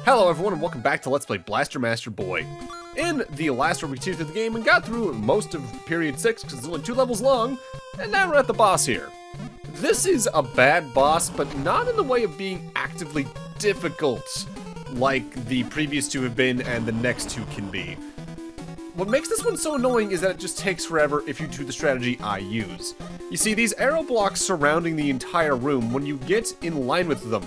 Hello everyone and welcome back to Let's Play Blaster Master Boy. In the last where we continued through the game and got through most of period 6 because it's only 2 levels long, and now we're at the boss here. This is a bad boss, but not in the way of being actively difficult like the previous 2 have been and the next 2 can be. What makes this one so annoying is that it just takes forever if you do the strategy I use. You see, these arrow blocks surrounding the entire room, when you get in line with them,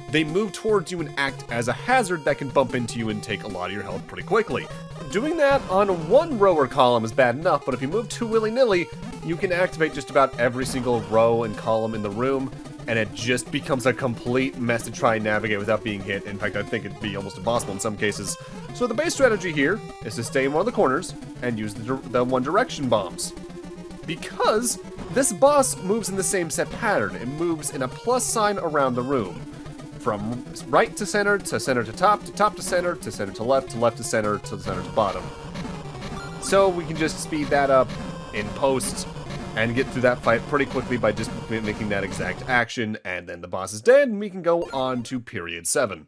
they move towards you and act as a hazard that can bump into you and take a lot of your health pretty quickly. Doing that on one row or column is bad enough, but if you move too willy-nilly, you can activate just about every single row and column in the room, and it just becomes a complete mess to try and navigate without being hit. In fact, I think it'd be almost impossible in some cases. So the base strategy here is to stay in one of the corners and use the One Direction bombs. Because this boss moves in the same set pattern. It moves in a plus sign around the room. From right to center to top to center to left to center to center to bottom. So we can just speed that up in post and get through that fight pretty quickly by just making that exact action, and then the boss is dead and we can go on to period 7.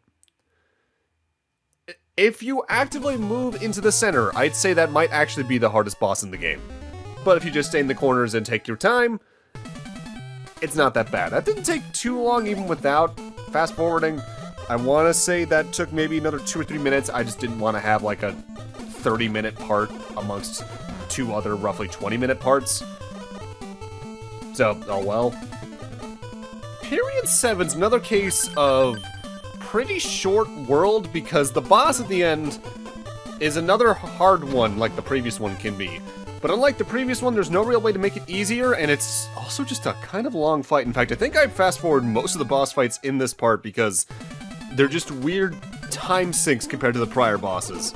If you actively move into the center, I'd say that might actually be the hardest boss in the game. But if you just stay in the corners and take your time, it's not that bad. That didn't take too long even without fast forwarding. I want to say that took maybe another 2 or 3 minutes. I just didn't want to have like a 30-minute part amongst 2 other roughly 20-minute parts. So, oh well. Period 7's another case of pretty short world because the boss at the end is another hard one like the previous one can be. But unlike the previous one, there's no real way to make it easier, and it's also just a kind of long fight. In fact, I think I fast-forwarded most of the boss fights in this part because they're just weird time sinks compared to the prior bosses.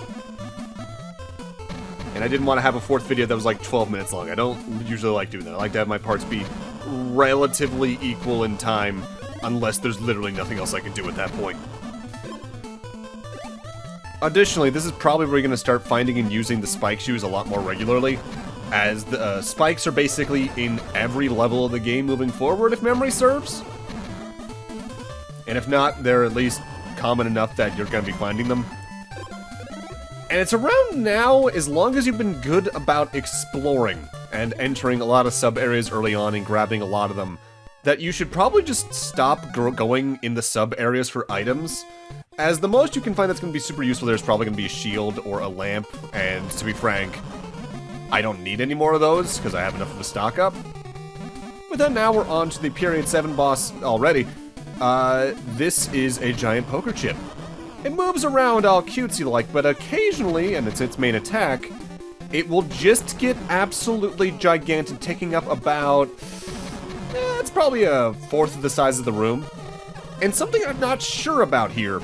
And I didn't want to have a 4th video that was like 12 minutes long. I don't usually like doing that. I like to have my parts be relatively equal in time, unless there's literally nothing else I can do at that point. Additionally, this is probably where you're going to start finding and using the spike shoes a lot more regularly, as the spikes are basically in every level of the game moving forward, if memory serves. And if not, they're at least common enough that you're going to be finding them. And it's around now, as long as you've been good about exploring and entering a lot of sub-areas early on and grabbing a lot of them, that you should probably just stop going in the sub-areas for items. As the most you can find that's going to be super useful there is probably going to be a shield or a lamp, and to be frank, I don't need any more of those because I have enough of a stock up. But then now we're on to the period 7 boss already. This is a giant poker chip. It moves around all cutesy-like, but occasionally, and it's its main attack, it will just get absolutely gigantic, taking up about, it's probably a 1/4 of the size of the room. And something I'm not sure about here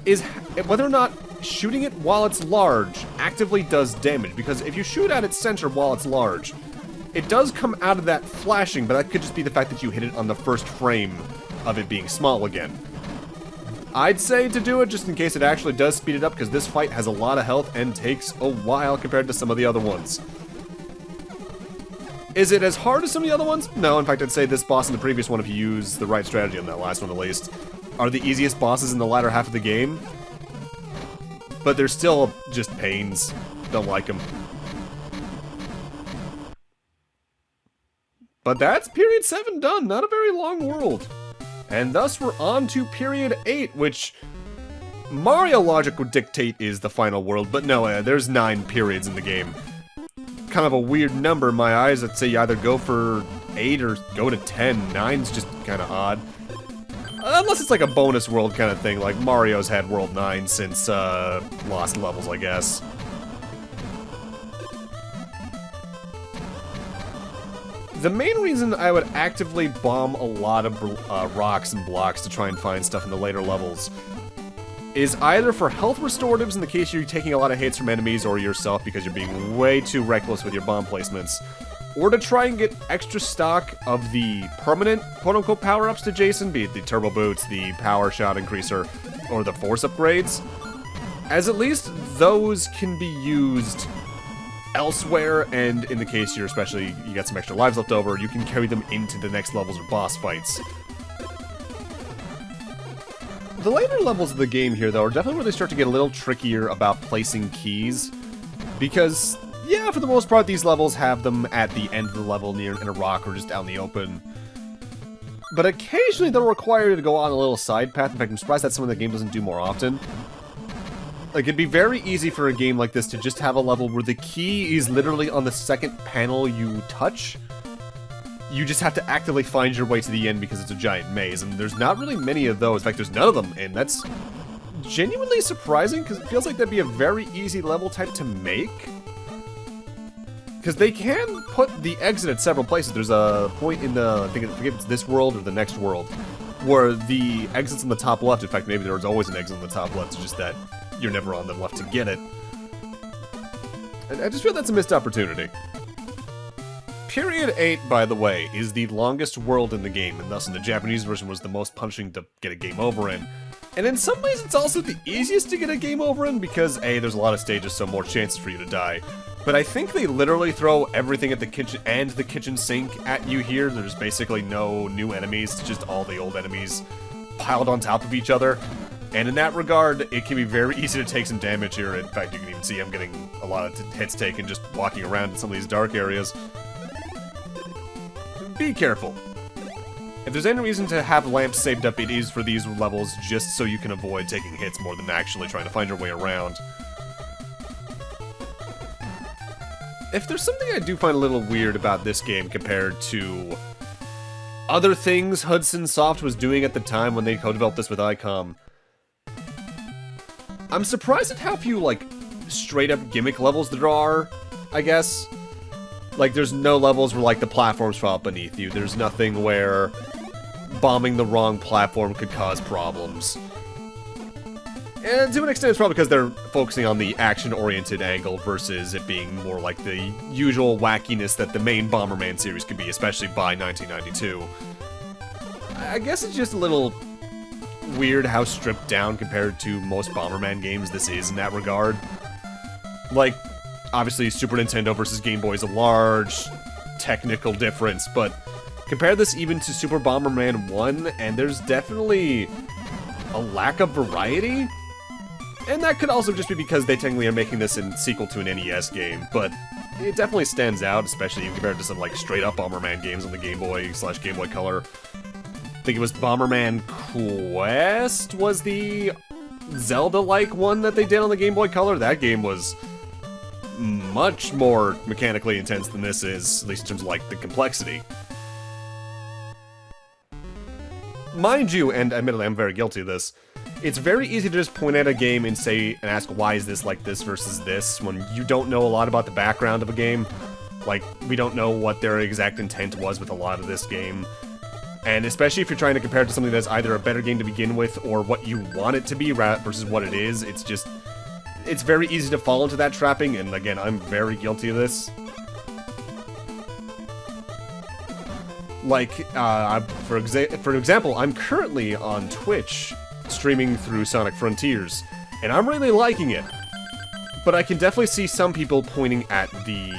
is whether or not shooting it while it's large actively does damage, because if you shoot at its center while it's large, it does come out of that flashing, but that could just be the fact that you hit it on the first frame of it being small again. I'd say to do it just in case it actually does speed it up, because this fight has a lot of health and takes a while compared to some of the other ones. Is it as hard as some of the other ones? No, in fact, I'd say this boss and the previous one, if you use the right strategy on that last one at least, are the easiest bosses in the latter half of the game. But they're still just pains. Don't like them. But that's period 7 done. Not a very long world. And thus we're on to period 8, which Mario logic would dictate is the final world, but no, there's 9 periods in the game. Kind of a weird number in my eyes. I'd say you either go for 8 or go to 10. 9's just kind of odd. Unless it's like a bonus world kind of thing, like Mario's had World 9 since Lost Levels, I guess. The main reason I would actively bomb a lot of rocks and blocks to try and find stuff in the later levels is either for health restoratives in the case you're taking a lot of hits from enemies or yourself because you're being way too reckless with your bomb placements, or to try and get extra stock of the permanent quote-unquote power-ups to Jason, be it the turbo boots, the power shot increaser, or the force upgrades, as at least those can be used elsewhere, and in the case you got some extra lives left over, you can carry them into the next levels or boss fights. The later levels of the game here, though, are definitely where they start to get a little trickier about placing keys. Because, yeah, for the most part, these levels have them at the end of the level near in a rock or just out in the open. But occasionally they'll require you to go on a little side path. In fact, I'm surprised that's something the game doesn't do more often. Like, it'd be very easy for a game like this to just have a level where the key is literally on the second panel you touch. You just have to actively find your way to the end because it's a giant maze, and there's not really many of those. In fact, there's none of them, and that's genuinely surprising, because it feels like that'd be a very easy level type to make. Because they can put the exit at several places. There's a point in the, I forget if it's this world or the next world, where the exit's on the top left. In fact, maybe there was always an exit on the top left, it's just that you're never on the left to get it. And I just feel that's a missed opportunity. Period 8, by the way, is the longest world in the game, and thus in the Japanese version was the most punishing to get a game over in. And in some ways it's also the easiest to get a game over in because, A, there's a lot of stages, so more chances for you to die. But I think they literally throw everything at the kitchen and the kitchen sink at you here. There's basically no new enemies, it's just all the old enemies piled on top of each other. And in that regard, it can be very easy to take some damage here. In fact, you can even see I'm getting a lot of hits taken just walking around in some of these dark areas. Be careful. If there's any reason to have lamps saved up, it is for these levels, just so you can avoid taking hits more than actually trying to find your way around. If there's something I do find a little weird about this game compared to other things Hudson Soft was doing at the time when they co-developed this with ICOM, I'm surprised at how few, like, straight-up gimmick levels there are, I guess. Like, there's no levels where, like, the platforms fall beneath you. There's nothing where bombing the wrong platform could cause problems. And to an extent, it's probably because they're focusing on the action-oriented angle versus it being more like the usual wackiness that the main Bomberman series could be, especially by 1992. I guess it's just a little weird how stripped down compared to most Bomberman games this is in that regard. Like, obviously, Super Nintendo versus Game Boy is a large technical difference, but compare this even to Super Bomberman 1, and there's definitely a lack of variety. And that could also just be because they technically are making this in sequel to an NES game, but it definitely stands out, especially compared to some, like, straight-up Bomberman games on the Game Boy/Game Boy Color. I think it was Bomberman Quest was the Zelda-like one that they did on the Game Boy Color. That game was much more mechanically intense than this is, at least in terms of, like, the complexity. Mind you, and admittedly I'm very guilty of this, it's very easy to just point at a game and say, and ask why is this like this versus this, when you don't know a lot about the background of a game. Like, we don't know what their exact intent was with a lot of this game. And especially if you're trying to compare it to something that's either a better game to begin with, or what you want it to be versus what it is, it's just, it's very easy to fall into that trapping, and again, I'm very guilty of this. Like, for example, I'm currently on Twitch, streaming through Sonic Frontiers, and I'm really liking it. But I can definitely see some people pointing at the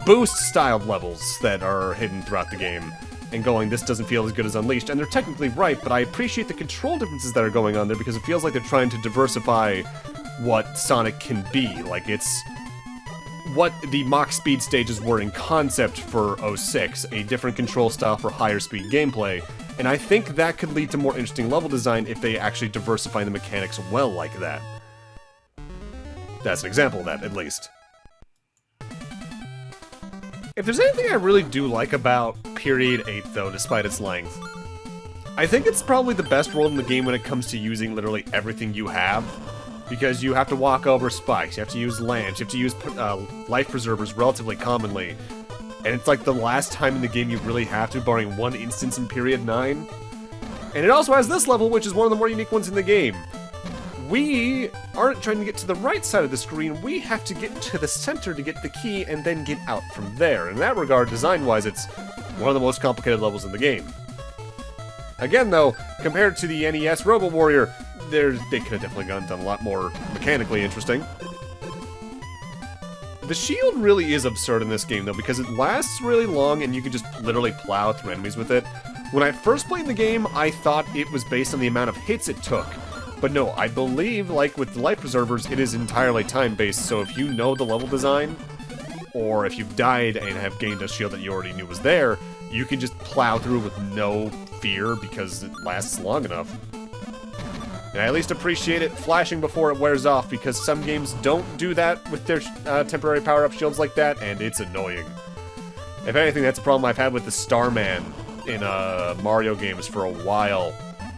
boost-styled levels that are hidden throughout the game, and going, this doesn't feel as good as Unleashed, and they're technically right, but I appreciate the control differences that are going on there, because it feels like they're trying to diversify what Sonic can be. Like, it's what the Mach Speed stages were in concept for 06, a different control style for higher speed gameplay, and I think that could lead to more interesting level design if they actually diversify the mechanics well like that. That's an example of that, at least. If there's anything I really do like about Period 8, though, despite its length, I think it's probably the best world in the game when it comes to using literally everything you have. Because you have to walk over spikes, you have to use lamps, you have to use life preservers relatively commonly. And it's like the last time in the game you really have to, barring one instance in Period 9. And it also has this level, which is one of the more unique ones in the game. We aren't trying to get to the right side of the screen, we have to get to the center to get the key and then get out from there. In that regard, design-wise, it's one of the most complicated levels in the game. Again, though, compared to the NES Robo Warrior, they could have definitely done a lot more mechanically interesting. The shield really is absurd in this game, though, because it lasts really long and you can just literally plow through enemies with it. When I first played the game, I thought it was based on the amount of hits it took. But no, I believe, like with the life preservers, it is entirely time-based, so if you know the level design, or if you've died and have gained a shield that you already knew was there, you can just plow through with no fear because it lasts long enough. And I at least appreciate it flashing before it wears off, because some games don't do that with their temporary power-up shields like that, and it's annoying. If anything, that's a problem I've had with the Starman in Mario games for a while.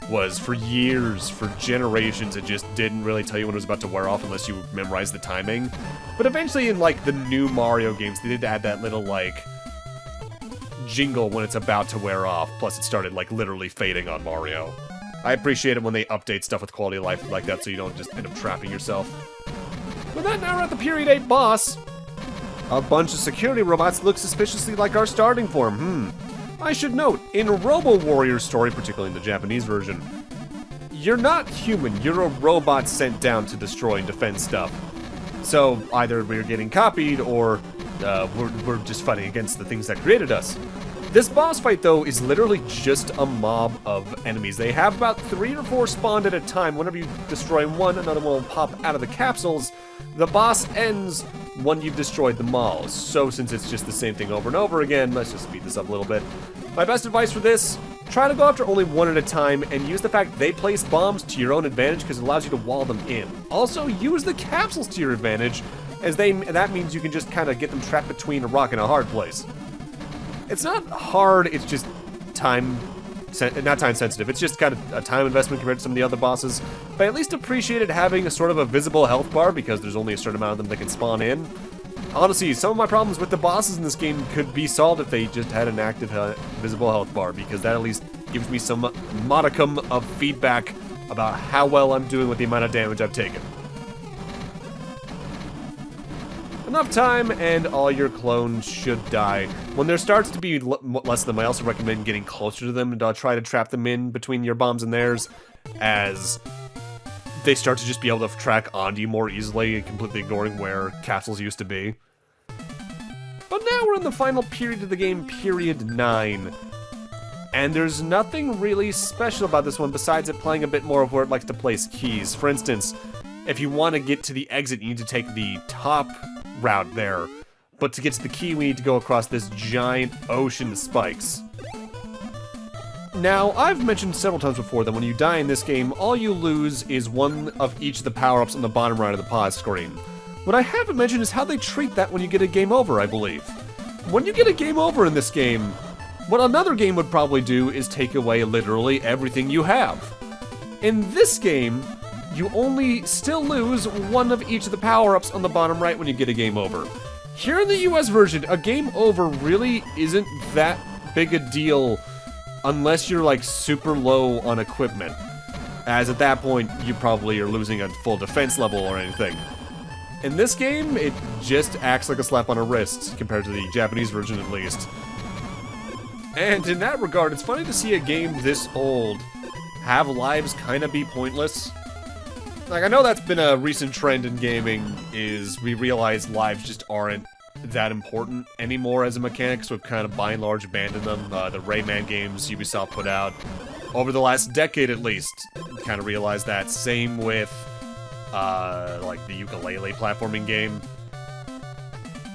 Was for years, for generations, it just didn't really tell you when it was about to wear off unless you memorized the timing. But eventually in, like, the new Mario games, they did add that little, like, jingle when it's about to wear off, plus it started, like, literally fading on Mario. I appreciate it when they update stuff with quality of life like that so you don't just end up trapping yourself. With that, now we're at the Period 8 boss. A bunch of security robots look suspiciously like our starting form, I should note, in Robo Warrior's story, particularly in the Japanese version, you're not human, you're a robot sent down to destroy and defend stuff. So, either we're getting copied, or we're just fighting against the things that created us. This boss fight, though, is literally just a mob of enemies. They have about 3 or 4 spawned at a time. Whenever you destroy one, another one will pop out of the capsules. The boss ends when you've destroyed them all. So since it's just the same thing over and over again, let's just speed this up a little bit. My best advice for this, try to go after only one at a time, and use the fact they place bombs to your own advantage because it allows you to wall them in. Also, use the capsules to your advantage, as that means you can just kind of get them trapped between a rock and a hard place. It's not hard, it's just not time sensitive, it's just kind of a time investment compared to some of the other bosses, but I at least appreciated having a sort of a visible health bar because there's only a certain amount of them that can spawn in. Honestly, some of my problems with the bosses in this game could be solved if they just had an active visible health bar, because that at least gives me some modicum of feedback about how well I'm doing with the amount of damage I've taken. Enough time, and all your clones should die. When there starts to be less of them, I also recommend getting closer to them and try to trap them in between your bombs and theirs, as they start to just be able to track onto you more easily, completely ignoring where castles used to be. But now we're in the final period of the game, Period 9. And there's nothing really special about this one besides it playing a bit more of where it likes to place keys. For instance, if you want to get to the exit, you need to take the top route there. But to get to the key, we need to go across this giant ocean of spikes. Now, I've mentioned several times before that when you die in this game, all you lose is one of each of the power-ups on the bottom right of the pause screen. What I haven't mentioned is how they treat that when you get a game over, I believe. When you get a game over in this game, what another game would probably do is take away literally everything you have. In this game, you only still lose one of each of the power-ups on the bottom right when you get a game over. Here in the US version, a game over really isn't that big a deal unless you're like super low on equipment, as at that point you probably are losing a full defense level or anything. In this game, it just acts like a slap on a wrist, compared to the Japanese version at least. And in that regard, it's funny to see a game this old have lives kind of be pointless. Like, I know that's been a recent trend in gaming, is we realize lives just aren't that important anymore as a mechanic, so we've kind of by and large abandoned them. The Rayman games Ubisoft put out over the last decade at least kind of realized that. Same with like the ukulele platforming game.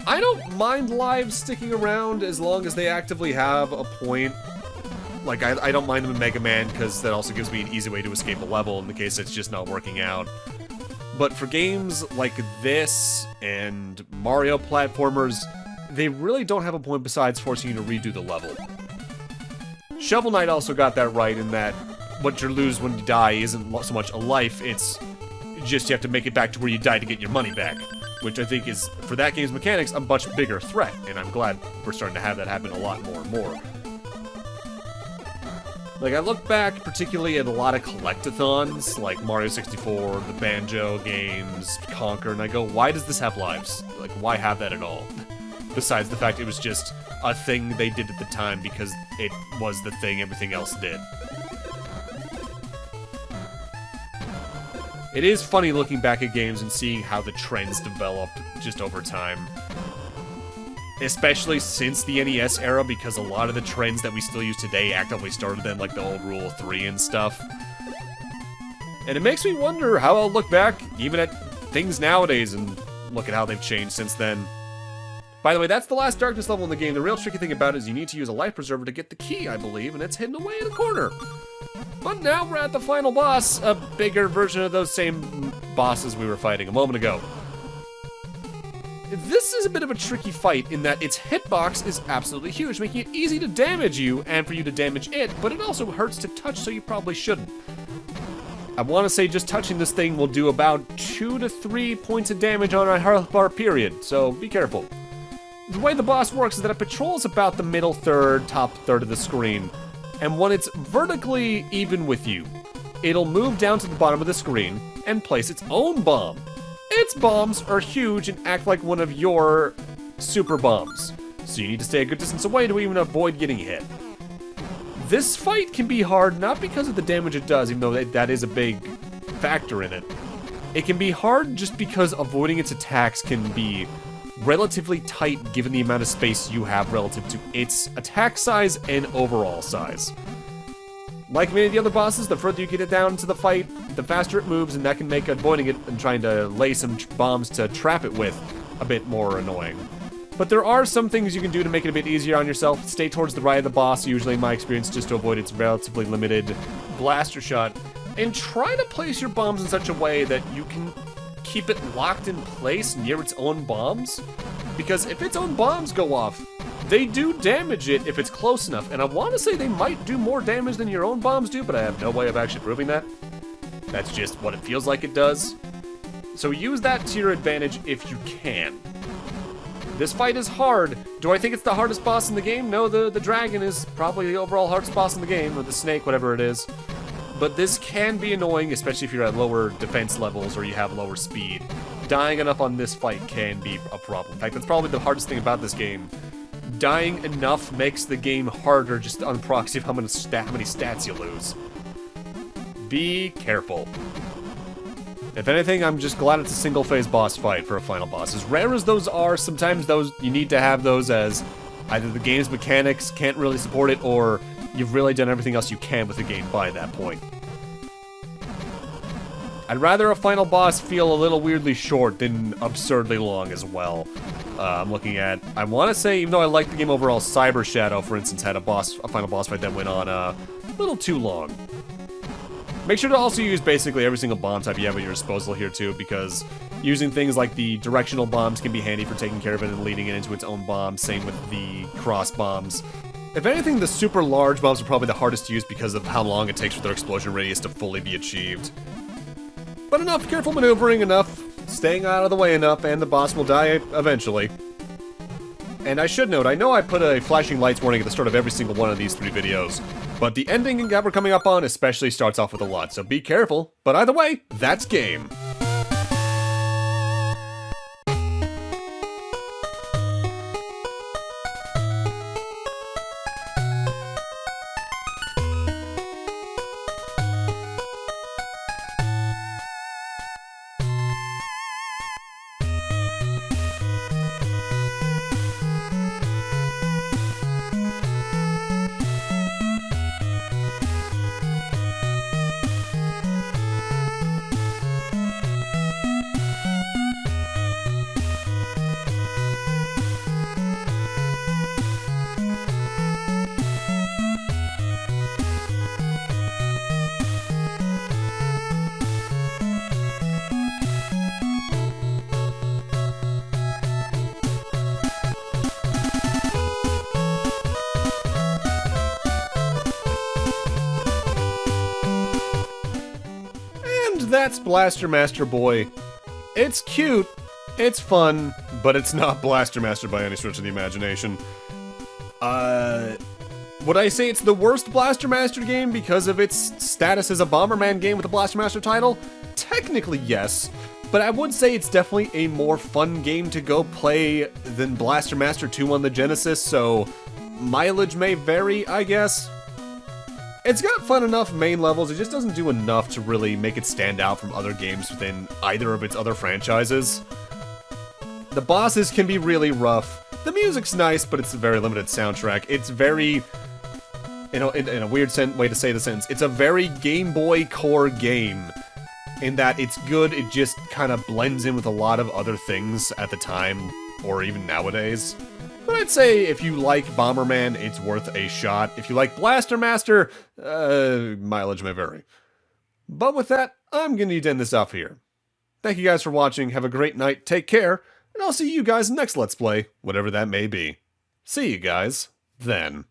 I don't mind lives sticking around as long as they actively have a point. Like, I don't mind them in Mega Man because that also gives me an easy way to escape a level in the case it's just not working out. But for games like this and Mario platformers, they really don't have a point besides forcing you to redo the level. Shovel Knight also got that right in that what you lose when you die isn't so much a life, it's just you have to make it back to where you died to get your money back. Which I think is, for that game's mechanics, a much bigger threat, and I'm glad we're starting to have that happen a lot more and more. Like, I look back particularly at a lot of collectathons, like Mario 64, the Banjo games, Conker, and I go, why does this have lives? Like, why have that at all? Besides the fact it was just a thing they did at the time because it was the thing everything else did. It is funny looking back at games and seeing how the trends develop just over time. especially since the NES era, because a lot of the trends that we still use today actively started then, like the old Rule 3 and stuff. And it makes me wonder how I'll look back even at things nowadays and look at how they've changed since then. By the way, that's the last darkness level in the game. The real tricky thing about it is you need to use a life preserver to get the key, I believe, and it's hidden away in a corner. But now we're at the final boss, a bigger version of those same bosses we were fighting a moment ago. This is a bit of a tricky fight in that its hitbox is absolutely huge, making it easy to damage you and for you to damage it, but it also hurts to touch, so you probably shouldn't. I want to say just touching this thing will do about 2 to 3 points of damage on a health bar period, so be careful. The way the boss works is that it patrols about the middle third, top third of the screen, and when it's vertically even with you, it'll move down to the bottom of the screen and place its own bomb. Its bombs are huge and act like one of your super bombs, so you need to stay a good distance away to even avoid getting hit. This fight can be hard not because of the damage it does, even though that is a big factor in it. It can be hard just because avoiding its attacks can be relatively tight given the amount of space you have relative to its attack size and overall size. Like many of the other bosses, the further you get it down into the fight, the faster it moves, and that can make avoiding it and trying to lay some bombs to trap it with a bit more annoying. But there are some things you can do to make it a bit easier on yourself. Stay towards the right of the boss, usually in my experience, just to avoid its relatively limited blaster shot, and try to place your bombs in such a way that you can keep it locked in place near its own bombs, because if its own bombs go off, they do damage it if it's close enough, and I want to say they might do more damage than your own bombs do, but I have no way of actually proving that. That's just what it feels like it does. So use that to your advantage if you can. This fight is hard. Do I think it's the hardest boss in the game? No, the dragon is probably the overall hardest boss in the game, or the snake, whatever it is. But this can be annoying, especially if you're at lower defense levels or you have lower speed. Dying enough on this fight can be a problem. In fact, that's probably the hardest thing about this game. Dying enough makes the game harder just on proxy of how many stats you lose. Be careful. If anything, I'm just glad it's a single-phase boss fight for a final boss. As rare as those are, sometimes those you need to have those as either the game's mechanics can't really support it, or you've really done everything else you can with the game by that point. I'd rather a final boss feel a little weirdly short than absurdly long as well. I'm looking at, I want to say, even though I like the game overall, Cyber Shadow, for instance, had a final boss fight that went on a little too long. Make sure to also use basically every single bomb type you have at your disposal here too, because using things like the directional bombs can be handy for taking care of it and leading it into its own bomb, same with the cross bombs. If anything, the super large bombs are probably the hardest to use because of how long it takes for their explosion radius to fully be achieved. But enough careful maneuvering, enough staying out of the way enough, and the boss will die eventually. And I should note, I know I put a flashing lights warning at the start of every single one of these 3 videos, but the ending that we're coming up on especially starts off with a lot, so be careful. But either way, that's game. That's Blaster Master Boy. It's cute, it's fun, but it's not Blaster Master by any stretch of the imagination. Would I say it's the worst Blaster Master game because of its status as a Bomberman game with a Blaster Master title? Technically, yes, but I would say it's definitely a more fun game to go play than Blaster Master 2 on the Genesis, so mileage may vary, I guess. It's got fun enough main levels, it just doesn't do enough to really make it stand out from other games within either of its other franchises. The bosses can be really rough, The music's nice, but it's a very limited soundtrack. It's very, in a weird way to say the sentence, it's a very Game Boy core game. In that it's good, it just kind of blends in with a lot of other things at the time, or even nowadays. But I'd say if you like Bomberman, it's worth a shot. If you like Blaster Master, mileage may vary. But with that, I'm going to need to end this off here. Thank you guys for watching, have a great night, take care, and I'll see you guys next Let's Play, whatever that may be. See you guys then.